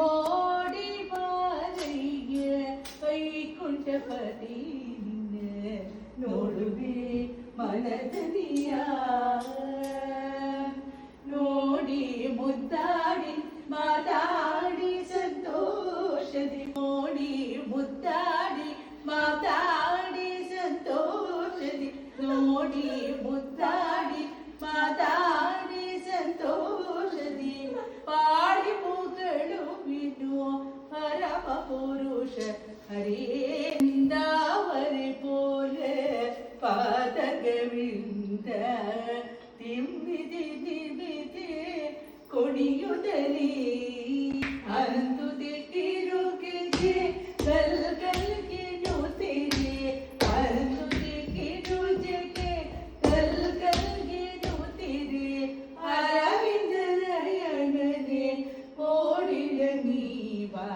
ஓடி வாழைய வைகுண்டபதி ನೋಡುವೆ ಮನದನಿಯ ನೋಡಿ ಮುದ್ದಾಡಿ ಮಾತಾಡಿ ಸಂತೋಷದಿ ನೋಡಿ ಮುದ್ದಾಡಿ ಮಾತಾಡಿ ಸಂತೋಷದಿ ನೋಡಿ ಮುದ್ದಾಡಿ ಮಾತಾಡಿ ಸಂತೋಷದಿ ಪಾಡಿ ಮುಗಳು ಬಿಡು ಪರಮ ಪುರುಷ ಹರಿಯಿಂದಾವರೆ ಪೋಲ ಪಾದಗವಿಂದ ತಿಮ್ಮಿದಿ ನಿಮಿದೆ ಕೊಡಿಯುತ್ತಲೇ ಅಂದುದೆ ಕಿರುಗೆಗೆ ಗಲ್ಗಲ್ಗೆ ನೂತಿದೆ ಅಂದುದೆ ಕಿರುಜೆಗೆ ಗಲ್ಗಲ್ಗೆ ನೂತಿದೆ ಅರವಿಂದ ನಯನನೆ ಓಡಿದ ನೀವಾ